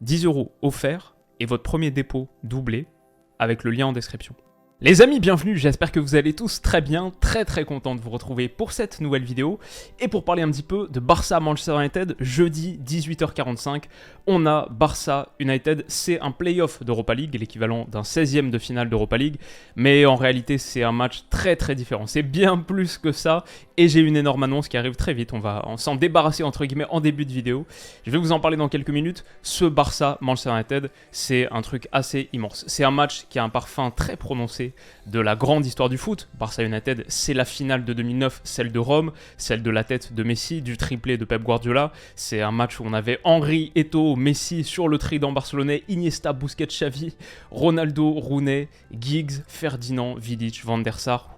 10 € offerts et votre premier dépôt doublé avec le lien en description. Les amis, bienvenue, j'espère que vous allez tous très bien, très content de vous retrouver pour cette nouvelle vidéo et pour parler un petit peu de Barça Manchester United, jeudi 18h45, on a Barça United, c'est un play-off d'Europa League, l'équivalent d'un 16e de finale d'Europa League, mais en réalité c'est un match très différent, c'est bien plus que ça et j'ai une énorme annonce qui arrive très vite, on va s'en débarrasser entre guillemets en début de vidéo, je vais vous en parler dans quelques minutes. Ce Barça Manchester United, c'est un truc assez immense, c'est un match qui a un parfum très prononcé de la grande histoire du foot. Barça United, c'est la finale de 2009, celle de Rome, celle de la tête de Messi, du triplé de Pep Guardiola. C'est un match où on avait Henry, Eto'o, Messi sur le trident barcelonais, Iniesta, Busquets, Xavi, Ronaldo, Rooney, Giggs, Ferdinand, Vidic, Van der Sar.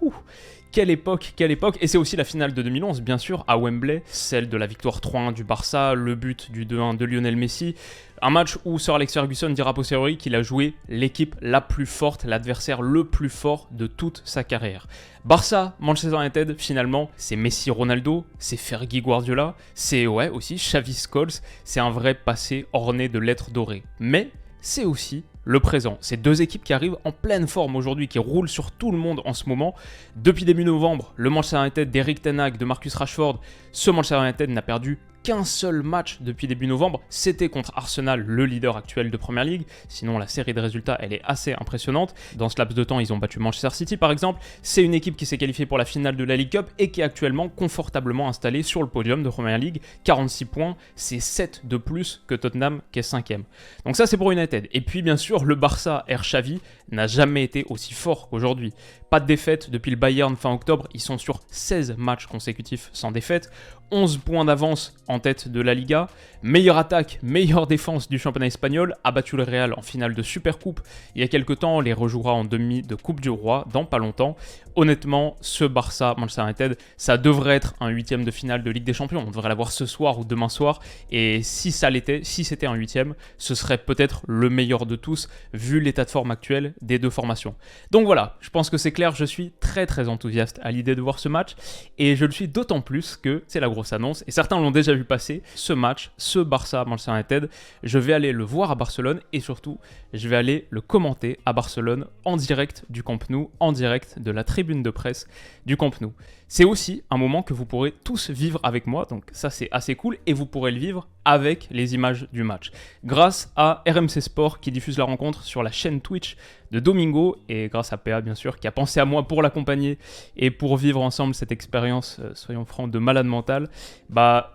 Quelle époque, et c'est aussi la finale de 2011, bien sûr, à Wembley, celle de la victoire 3-1 du Barça, le but du 2-1 de Lionel Messi, un match où Sir Alex Ferguson dira a posteriori qu'il a joué l'équipe la plus forte, l'adversaire le plus fort de toute sa carrière. Barça, Manchester United, finalement, c'est Messi Ronaldo, c'est Fergie Guardiola, c'est aussi Xavi Scholes, c'est un vrai passé orné de lettres dorées. Mais c'est aussi le présent. C'est deux équipes qui arrivent en pleine forme aujourd'hui, qui roulent sur tout le monde en ce moment. Depuis début novembre, le Manchester United d'Eric Ten Hag, de Marcus Rashford, ce Manchester United n'a perdu qu'un seul match depuis début novembre, c'était contre Arsenal, le leader actuel de Premier League. Sinon, la série de résultats, elle est assez impressionnante. Dans ce laps de temps, ils ont battu Manchester City, par exemple. C'est une équipe qui s'est qualifiée pour la finale de la League Cup et qui est actuellement confortablement installée sur le podium de Premier League. 46 points, c'est 7 de plus que Tottenham, qui est 5e. Donc ça, c'est pour United. Et puis, bien sûr, le Barça Air Xavi n'a jamais été aussi fort qu'aujourd'hui. Pas de défaite depuis le Bayern fin octobre, ils sont sur 16 matchs consécutifs sans défaite. 11 points d'avance en tête de la Liga, meilleure attaque, meilleure défense du championnat espagnol, a battu le Real en finale de Supercoupe il y a quelques temps, les rejouera en demi de Coupe du Roi dans pas longtemps. Honnêtement, ce Barça Manchester United, ça devrait être un 8e de finale de Ligue des Champions, on devrait l'avoir ce soir ou demain soir, et si c'était un 8e, ce serait peut-être le meilleur de tous, vu l'état de forme actuel des deux formations. Donc voilà, je pense que c'est clair, je suis très enthousiaste à l'idée de voir ce match, et je le suis d'autant plus que c'est la grosse annonce, et certains l'ont déjà vu passer, ce match, ce Barça Manchester United, je vais aller le voir à Barcelone, et surtout, je vais aller le commenter à Barcelone en direct du Camp Nou, en direct de la tribune de presse du Camp Nou. C'est aussi un moment que vous pourrez tous vivre avec moi, donc ça c'est assez cool, et vous pourrez le vivre avec les images du match. Grâce à RMC Sport qui diffuse la rencontre sur la chaîne Twitch de Domingo, et grâce à PA bien sûr, qui a pensé à moi pour l'accompagner et pour vivre ensemble cette expérience, soyons francs, de malade mental,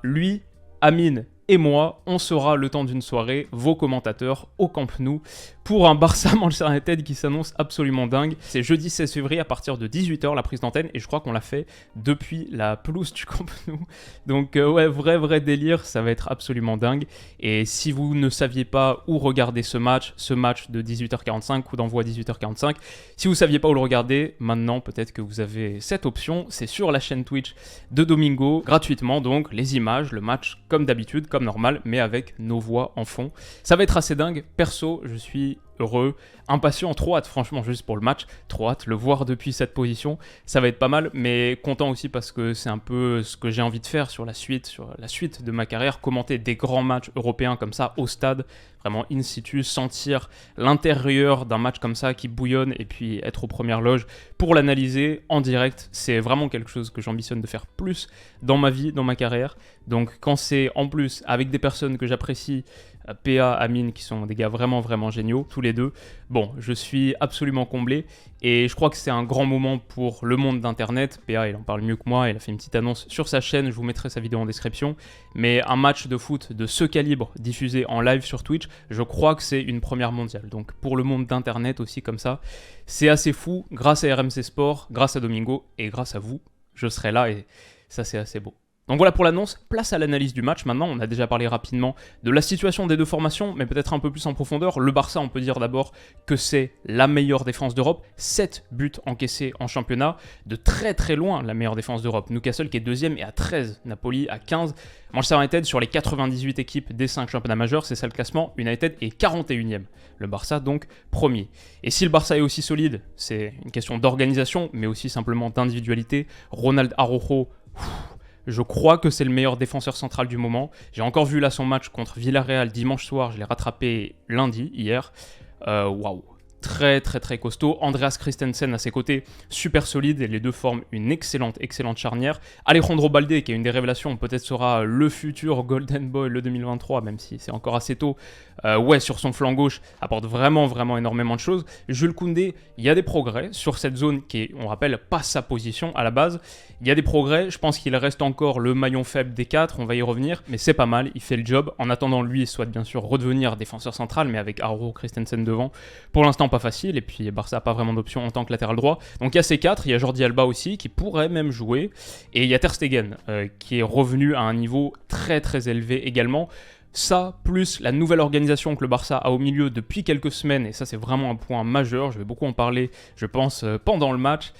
lui, Amine et moi, on sera le temps d'une soirée, vos commentateurs au Camp Nou, pour un Barça Manchester United qui s'annonce absolument dingue. C'est jeudi 16 février à partir de 18h la prise d'antenne, et je crois qu'on l'a fait depuis la pelouse du Camp Nou. Donc vrai délire, ça va être absolument dingue. Et si vous ne saviez pas où regarder ce match de 18h45, coup d'envoi 18h45, si vous ne saviez pas où le regarder, maintenant peut-être que vous avez cette option, c'est sur la chaîne Twitch de Domingo, gratuitement donc, les images, le match comme d'habitude, comme normal, mais avec nos voix en fond. Ça va être assez dingue. Perso, je suis heureux, impatient, trop hâte, franchement, juste pour le match, trop hâte, le voir depuis cette position, ça va être pas mal, mais content aussi parce que c'est un peu ce que j'ai envie de faire sur la suite de ma carrière, commenter des grands matchs européens comme ça au stade, vraiment in situ, sentir l'intérieur d'un match comme ça qui bouillonne et puis être aux premières loges pour l'analyser en direct, c'est vraiment quelque chose que j'ambitionne de faire plus dans ma vie, dans ma carrière. Donc quand c'est en plus avec des personnes que j'apprécie, PA, Amine, qui sont des gars vraiment géniaux, tous les deux. Bon, je suis absolument comblé et je crois que c'est un grand moment pour le monde d'Internet. PA, il en parle mieux que moi, il a fait une petite annonce sur sa chaîne, je vous mettrai sa vidéo en description. Mais un match de foot de ce calibre diffusé en live sur Twitch, je crois que c'est une première mondiale. Donc pour le monde d'Internet aussi comme ça, c'est assez fou. Grâce à RMC Sport, grâce à Domingo et grâce à vous, je serai là et ça c'est assez beau. Donc voilà pour l'annonce, place à l'analyse du match. Maintenant, on a déjà parlé rapidement de la situation des deux formations, mais peut-être un peu plus en profondeur. Le Barça, on peut dire d'abord que c'est la meilleure défense d'Europe. 7 buts encaissés en championnat, de très loin la meilleure défense d'Europe. Newcastle qui est 2e et à 13, Napoli à 15. Manchester United sur les 98 équipes des 5 championnats majeurs, c'est ça le classement. United est 41e. Le Barça donc premier. Et si le Barça est aussi solide, c'est une question d'organisation, mais aussi simplement d'individualité. Ronald Araujo, Je crois que c'est le meilleur défenseur central du moment. J'ai encore vu là son match contre Villarreal dimanche soir. Je l'ai rattrapé lundi, hier. Waouh. Très costaud. Andreas Christensen à ses côtés, super solide, et les deux forment une excellente charnière. Alejandro Balde, qui est une des révélations, peut-être sera le futur Golden Boy, le 2023, même si c'est encore assez tôt. Sur son flanc gauche, apporte vraiment énormément de choses. Jules Koundé, il y a des progrès sur cette zone qui est, on rappelle, pas sa position à la base. Il y a des progrès, je pense qu'il reste encore le maillon faible des 4, on va y revenir, mais c'est pas mal, il fait le job. En attendant, lui, il souhaite bien sûr redevenir défenseur central, mais avec Arro Christensen devant, pour l'instant pas facile, et puis Barça n'a pas vraiment d'option en tant que latéral droit. Donc il y a ces 4, il y a Jordi Alba aussi, qui pourrait même jouer, et il y a Ter Stegen, qui est revenu à un niveau très élevé également. Ça, plus la nouvelle organisation que le Barça a au milieu depuis quelques semaines, et ça c'est vraiment un point majeur, je vais beaucoup en parler, je pense, pendant le match,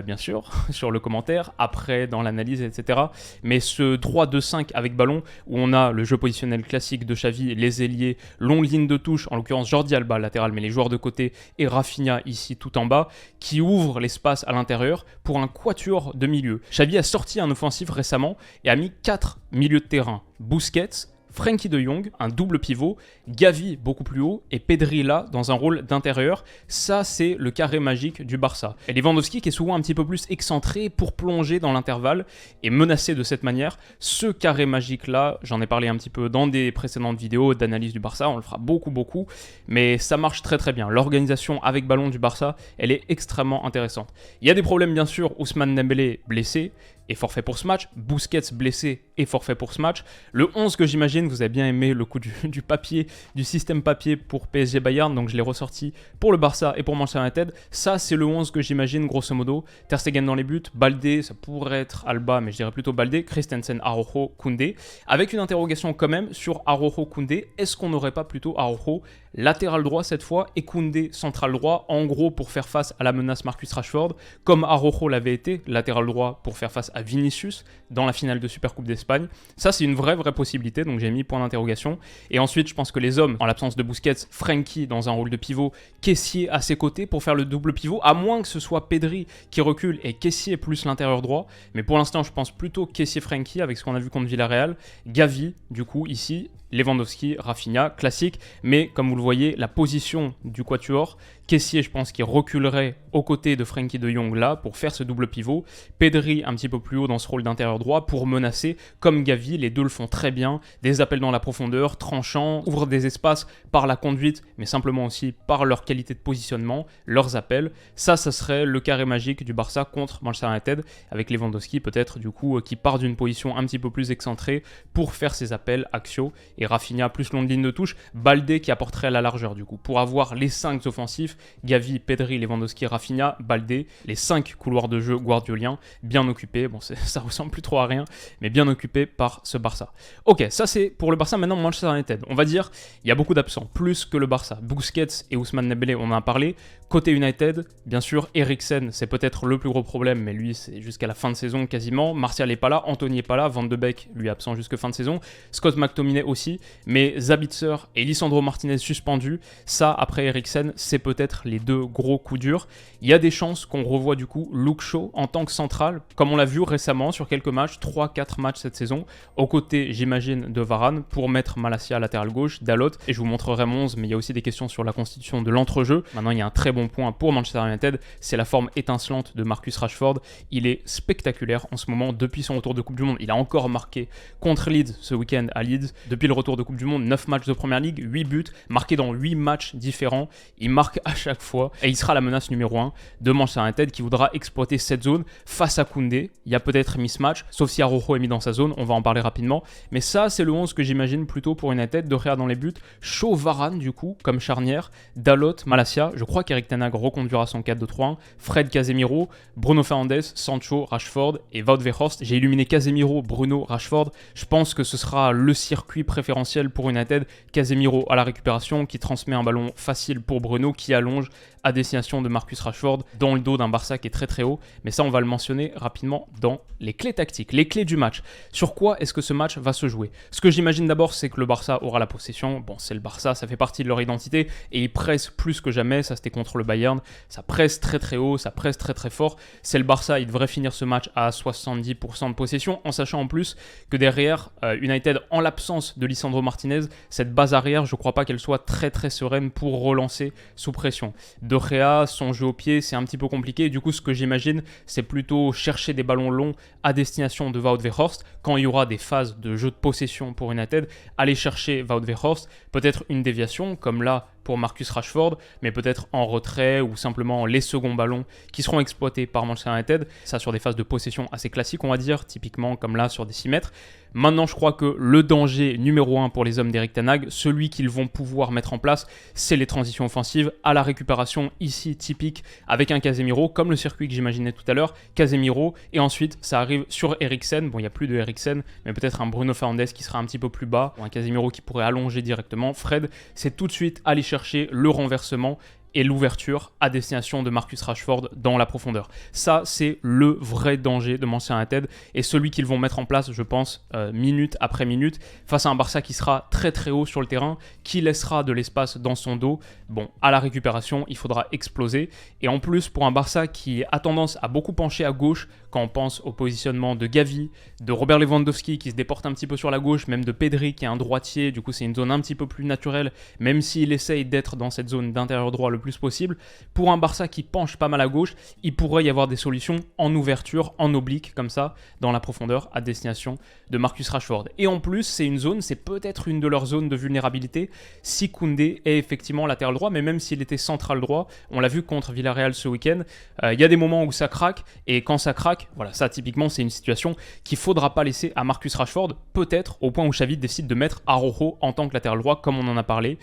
bien sûr, sur le commentaire, après dans l'analyse, etc. Mais ce 3-2-5 avec ballon, où on a le jeu positionnel classique de Xavi, les ailiers, longue ligne de touche, en l'occurrence Jordi Alba latéral, mais les joueurs de côté, et Rafinha ici tout en bas, qui ouvre l'espace à l'intérieur pour un quatuor de milieu. Xavi a sorti un offensif récemment et a mis 4 milieux de terrain, Busquets, Frenkie de Jong, un double pivot, Gavi beaucoup plus haut et Pedri là dans un rôle d'intérieur. Ça, c'est le carré magique du Barça. Et Lewandowski qui est souvent un petit peu plus excentré pour plonger dans l'intervalle et menacer de cette manière. Ce carré magique là, j'en ai parlé un petit peu dans des précédentes vidéos d'analyse du Barça, on le fera beaucoup, mais ça marche très bien. L'organisation avec ballon du Barça, elle est extrêmement intéressante. Il y a des problèmes bien sûr, Ousmane Dembélé blessé, et forfait pour ce match, Busquets blessé et forfait pour ce match. Le 11 que j'imagine, vous avez bien aimé le coup du papier, du système papier pour PSG Bayern, donc je l'ai ressorti pour le Barça et pour Manchester United. Ça, c'est le 11 que j'imagine, grosso modo. Ter Stegen dans les buts, Balde, ça pourrait être Alba, mais je dirais plutôt Balde, Christensen, Araujo, Koundé. Avec une interrogation quand même sur Araujo, Koundé. Est-ce qu'on n'aurait pas plutôt Araujo latéral droit cette fois et Koundé central droit, en gros pour faire face à la menace Marcus Rashford, comme Araujo l'avait été, latéral droit pour faire face à Vinicius dans la finale de Supercoupe d'Espagne. Ça, c'est une vraie possibilité, donc j'ai mis point d'interrogation. Et ensuite, je pense que les hommes, en l'absence de Busquets, Frenkie dans un rôle de pivot, Kessié à ses côtés pour faire le double pivot, à moins que ce soit Pedri qui recule et Kessié plus l'intérieur droit. Mais pour l'instant, je pense plutôt Kessié-Frenkie avec ce qu'on a vu contre Villarreal. Gavi, du coup, ici, Lewandowski, Rafinha, classique, mais comme vous le voyez, la position du quatuor, Kessié, je pense qu'il reculerait aux côtés de Frenkie de Jong là pour faire ce double pivot, Pedri un petit peu plus haut dans ce rôle d'intérieur droit pour menacer, comme Gavi, les deux le font très bien, des appels dans la profondeur, tranchants, ouvrent des espaces par la conduite, mais simplement aussi par leur qualité de positionnement, leurs appels. Ça serait le carré magique du Barça contre Manchester United, avec Lewandowski peut-être du coup qui part d'une position un petit peu plus excentrée pour faire ses appels axiaux, et Rafinha plus longue ligne de touche, Balde qui apporterait la largeur du coup, pour avoir les 5 offensifs, Gavi, Pedri, Lewandowski, Rafinha, Balde, les 5 couloirs de jeu guardioliens, bien occupés, bon ça ressemble plus trop à rien, mais bien occupés par ce Barça. Ok, ça c'est pour le Barça. Maintenant Manchester United, on va dire, il y a beaucoup d'absents, plus que le Barça. Busquets et Ousmane Dembélé, on en a parlé. Côté United, bien sûr, Eriksen, c'est peut-être le plus gros problème, mais lui, c'est jusqu'à la fin de saison quasiment. Martial n'est pas là, Anthony n'est pas là, Van de Beek, lui, absent jusque fin de saison. Scott McTominay aussi, mais Sabitzer et Lisandro Martinez suspendus. Ça, après Eriksen, c'est peut-être les deux gros coups durs. Il y a des chances qu'on revoie du coup Luke Shaw en tant que central, comme on l'a vu récemment sur quelques matchs, 3-4 matchs cette saison, aux côtés, j'imagine, de Varane, pour mettre Malacia latéral gauche, Dalot, et je vous montrerai mon 11, mais il y a aussi des questions sur la constitution de l'entrejeu. Maintenant, il y a un très bon point pour Manchester United, c'est la forme étincelante de Marcus Rashford. Il est spectaculaire en ce moment depuis son retour de Coupe du Monde. Il a encore marqué contre Leeds ce week-end à Leeds. Depuis le retour de Coupe du Monde, 9 matchs de Première Ligue, 8 buts, marqués dans 8 matchs différents. Il marque à chaque fois et il sera la menace numéro 1 de Manchester United qui voudra exploiter cette zone face à Koundé. Il y a peut-être mismatch, sauf si Araujo est mis dans sa zone, on va en parler rapidement. Mais ça, c'est le 11 que j'imagine plutôt pour United, de Gea dans les buts, Shaw, Varane du coup, comme charnière, Dalot, Malacia. Je crois qu'Eric Ten Hag reconduira son 4-2-3-1, Fred, Casemiro, Bruno Fernandes, Sancho, Rashford et Wout Weghorst. J'ai illuminé Casemiro, Bruno, Rashford. Je pense que ce sera le circuit préférentiel pour United. Casemiro à la récupération qui transmet un ballon facile pour Bruno qui allonge à destination de Marcus Rashford dans le dos d'un Barça qui est très très haut. Mais ça, on va le mentionner rapidement dans les clés tactiques, les clés du match. Sur quoi est-ce que ce match va se jouer? Ce que j'imagine d'abord, c'est que le Barça aura la possession. Bon, c'est le Barça, ça fait partie de leur identité et ils pressent plus que jamais. Ça, c'était contre le Bayern. Ça presse très très haut, ça presse très très fort. C'est le Barça, il devrait finir ce match à 70% de possession, en sachant en plus que derrière, United, en l'absence de Lisandro Martinez, cette base arrière, je ne crois pas qu'elle soit très très sereine pour relancer sous pression. De Gea, son jeu au pied, c'est un petit peu compliqué. Du coup, ce que j'imagine, c'est plutôt chercher des ballons longs à destination de Wout Weghorst. Quand il y aura des phases de jeu de possession pour United, aller chercher Wout Weghorst, peut-être une déviation, comme là pour Marcus Rashford, mais peut-être en retrait ou simplement les seconds ballons qui seront exploités par Manchester United. Ça sur des phases de possession assez classiques, on va dire, typiquement comme là sur des 6 mètres. Maintenant, je crois que le danger numéro 1 pour les hommes d'Erik ten Hag, celui qu'ils vont pouvoir mettre en place, c'est les transitions offensives à la récupération, ici typique avec un Casemiro, comme le circuit que j'imaginais tout à l'heure, Casemiro, et ensuite ça arrive sur Eriksen. Bon, il n'y a plus de Eriksen, mais peut-être un Bruno Fernandes qui sera un petit peu plus bas, ou un Casemiro qui pourrait allonger directement. Fred, c'est tout de suite aller chercher le renversement et l'ouverture à destination de Marcus Rashford dans la profondeur. Ça, c'est le vrai danger de Manchester United et celui qu'ils vont mettre en place, je pense, minute après minute, face à un Barça qui sera très très haut sur le terrain, qui laissera de l'espace dans son dos. Bon, à la récupération, il faudra exploser. Et en plus, pour un Barça qui a tendance à beaucoup pencher à gauche, quand on pense au positionnement de Gavi, de Robert Lewandowski qui se déporte un petit peu sur la gauche, même de Pedri qui est un droitier, du coup c'est une zone un petit peu plus naturelle, même s'il essaye d'être dans cette zone d'intérieur droit le plus possible. Pour un Barça qui penche pas mal à gauche, il pourrait y avoir des solutions en ouverture, en oblique, comme ça, dans la profondeur, à destination de Marcus Rashford. Et en plus, c'est une zone, c'est peut-être une de leurs zones de vulnérabilité, si Koundé est effectivement latéral droit, mais même s'il était central droit, on l'a vu contre Villarreal ce week-end, il y a des moments où ça craque, et quand ça craque, voilà, ça typiquement c'est une situation qu'il ne faudra pas laisser à Marcus Rashford, peut-être au point où Xavi décide de mettre Araujo en tant que latéral droit, comme on en a parlé.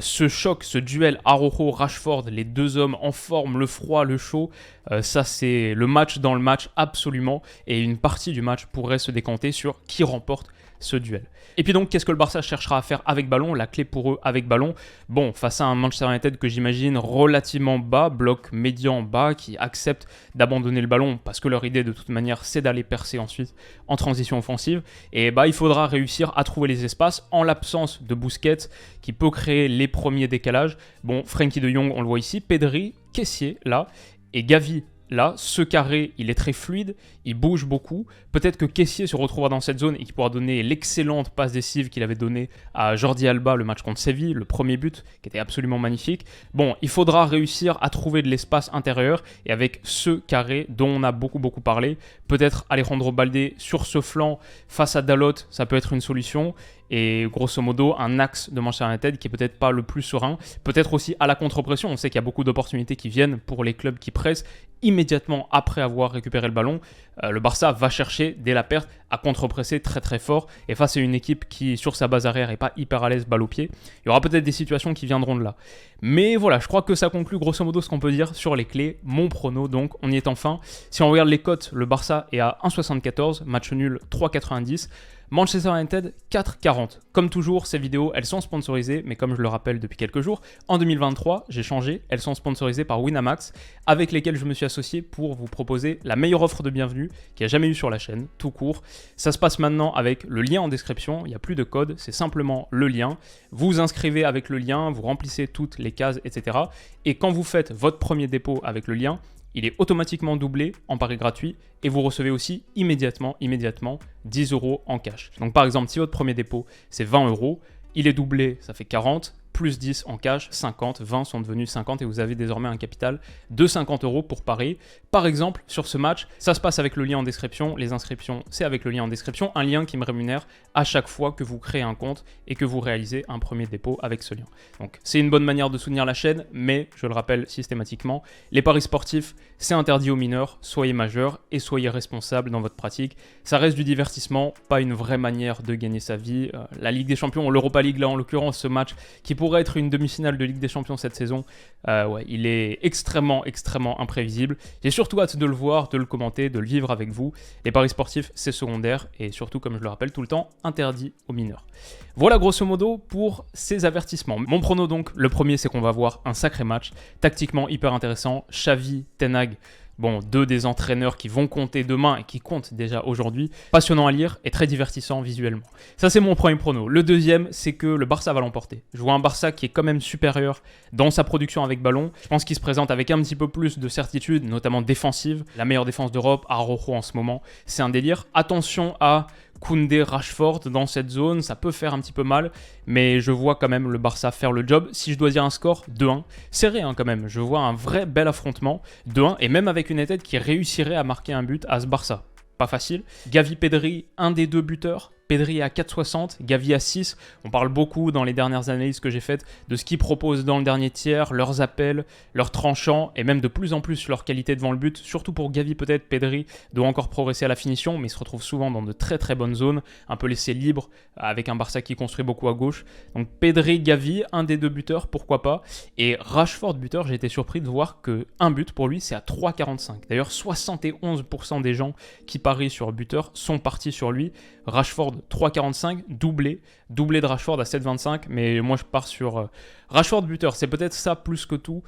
Ce choc, ce duel Araujo-Rashford, les deux hommes en forme, le froid, le chaud, ça c'est le match dans le match absolument, et une partie du match pourrait se décanter sur qui remporte ce duel. Et puis donc, qu'est-ce que le Barça cherchera à faire avec ballon? La clé pour eux avec ballon, bon, face à un Manchester United que j'imagine relativement bas, bloc médian bas, qui accepte d'abandonner le ballon parce que leur idée de toute manière c'est d'aller percer ensuite en transition offensive, et bah il faudra réussir à trouver les espaces en l'absence de Busquets qui peut créer les premiers décalages. Bon, Frenkie de Jong on le voit ici, Pedri, Kessié là, et Gavi. Là, ce carré, il est très fluide, il bouge beaucoup. Peut-être que Kessié se retrouvera dans cette zone et qu'il pourra donner l'excellente passe décisive qu'il avait donnée à Jordi Alba le match contre Séville, le premier but, qui était absolument magnifique. Bon, il faudra réussir à trouver de l'espace intérieur et avec ce carré dont on a beaucoup parlé, peut-être Alejandro Baldé sur ce flanc face à Dalot, ça peut être une solution. Et grosso modo, un axe de Manchester United qui est peut-être pas le plus serein. Peut-être aussi à la contre-pression. On sait qu'il y a beaucoup d'opportunités qui viennent pour les clubs qui pressent immédiatement après avoir récupéré le ballon. Le Barça va chercher, dès la perte, à contre-presser très fort. Et face à une équipe qui, sur sa base arrière, n'est pas hyper à l'aise balle au pied, il y aura peut-être des situations qui viendront de là. Mais voilà, je crois que ça conclut grosso modo ce qu'on peut dire sur les clés. Mon prono, donc, on y est enfin. Si on regarde les cotes, le Barça est à 1,74, match nul 3,90. Manchester United 4,40. Comme toujours, ces vidéos, elles sont sponsorisées, mais comme je le rappelle depuis quelques jours, en 2023, j'ai changé, elles sont sponsorisées par Winamax, avec lesquelles je me suis associé pour vous proposer la meilleure offre de bienvenue qu'il y a jamais eu sur la chaîne, tout court. Ça se passe maintenant avec le lien en description, il n'y a plus de code, c'est simplement le lien. Vous vous inscrivez avec le lien, vous remplissez toutes les cases, etc. Et quand vous faites votre premier dépôt avec le lien, il est automatiquement doublé en pari gratuit et vous recevez aussi immédiatement 10 € en cash. Donc par exemple, si votre premier dépôt c'est 20 €, il est doublé, ça fait 40, plus 10 en cash, 50, 20 sont devenus 50 et vous avez désormais un capital de 50 € pour parier. Par exemple, sur ce match, ça se passe avec le lien en description, les inscriptions c'est avec le lien en description, un lien qui me rémunère à chaque fois que vous créez un compte et que vous réalisez un premier dépôt avec ce lien. Donc c'est une bonne manière de soutenir la chaîne, mais je le rappelle systématiquement, les paris sportifs c'est interdit aux mineurs, soyez majeurs et soyez responsables dans votre pratique. Ça reste du divertissement, pas une vraie manière de gagner sa vie. La Ligue des Champions, l'Europa League là en l'occurrence, ce match qui pourrait être une demi-finale de Ligue des Champions cette saison, ouais, il est extrêmement imprévisible. J'ai surtout hâte de le voir, de le commenter, de le vivre avec vous. Les paris sportifs, c'est secondaire et surtout, comme je le rappelle tout le temps, interdit aux mineurs. Voilà grosso modo pour ces avertissements. Mon prono donc, le premier c'est qu'on va voir un sacré match, tactiquement hyper intéressant, Xavi, Ten Hag, bon, deux des entraîneurs qui vont compter demain et qui comptent déjà aujourd'hui, passionnant à lire et très divertissant visuellement. Ça c'est mon premier prono. Le deuxième c'est que le Barça va l'emporter. Je vois un Barça qui est quand même supérieur dans sa production avec ballon. Je pense qu'il se présente avec un petit peu plus de certitude, notamment défensive. La meilleure défense d'Europe, Araujo en ce moment, c'est un délire. Attention à Koundé, Rashford dans cette zone, ça peut faire un petit peu mal, mais je vois quand même le Barça faire le job. Si je dois dire un score, 2-1, serré hein, quand même, je vois un vrai bel affrontement, 2-1, et même avec United qui réussirait à marquer un but à ce Barça. Pas facile. Gavi, Pedri, un des deux buteurs. Pedri à 4,60, Gavi à 6. On parle beaucoup dans les dernières analyses que j'ai faites de ce qu'ils proposent dans le dernier tiers, leurs appels, leurs tranchants et même de plus en plus leur qualité devant le but. Surtout pour Gavi peut-être, Pedri doit encore progresser à la finition, mais il se retrouve souvent dans de très très bonnes zones, un peu laissé libre avec un Barça qui construit beaucoup à gauche. Donc Pedri, Gavi, un des deux buteurs, pourquoi pas. Et Rashford buteur, j'ai été surpris de voir que un but pour lui c'est à 3,45. D'ailleurs 71% des gens qui parient sur buteur sont partis sur lui. Rashford 3,45, doublé de Rashford à 7,25, mais moi je pars sur Rashford buteur, c'est peut-être ça plus que tout,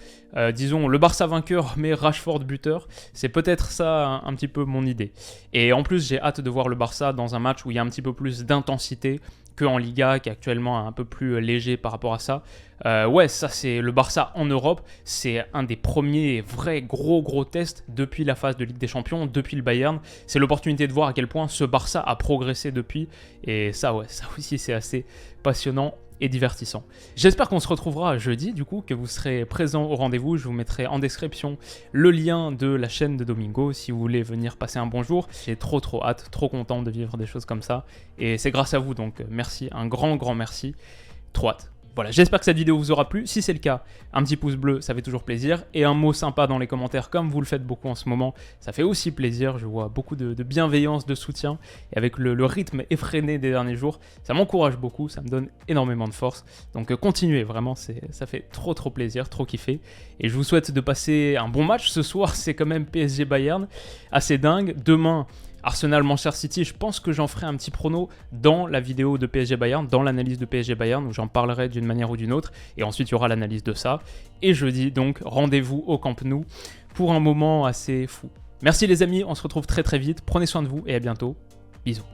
disons le Barça vainqueur mais Rashford buteur, c'est peut-être ça un petit peu mon idée. Et en plus j'ai hâte de voir le Barça dans un match où il y a un petit peu plus d'intensité qu'en Liga, qui est actuellement un peu plus léger par rapport à ça. Ouais, ça c'est le Barça en Europe, c'est un des premiers vrais gros tests depuis la phase de Ligue des Champions, depuis le Bayern. C'est l'opportunité de voir à quel point ce Barça a progressé depuis, et ça ouais, ça aussi c'est assez passionnant et divertissant. J'espère qu'on se retrouvera jeudi, du coup, que vous serez présents au rendez-vous. Je vous mettrai en description le lien de la chaîne de Domingo si vous voulez venir passer un bon jour. J'ai trop hâte, trop content de vivre des choses comme ça. Et c'est grâce à vous, donc merci, un grand merci. Trop hâte. Voilà, j'espère que cette vidéo vous aura plu. Si c'est le cas, un petit pouce bleu, ça fait toujours plaisir. Et un mot sympa dans les commentaires, comme vous le faites beaucoup en ce moment, ça fait aussi plaisir. Je vois beaucoup de bienveillance, de soutien. Et avec le rythme effréné des derniers jours, ça m'encourage beaucoup, ça me donne énormément de force. Donc continuez, vraiment, ça fait trop plaisir, trop kiffer. Et je vous souhaite de passer un bon match. Ce soir, c'est quand même PSG Bayern, assez dingue. Demain, Arsenal-Manchester City, je pense que j'en ferai un petit prono dans la vidéo de PSG Bayern, dans l'analyse de PSG Bayern, où j'en parlerai d'une manière ou d'une autre, et ensuite il y aura l'analyse de ça. Et jeudi, donc, rendez-vous au Camp Nou pour un moment assez fou. Merci les amis, on se retrouve très vite, prenez soin de vous et à bientôt, bisous.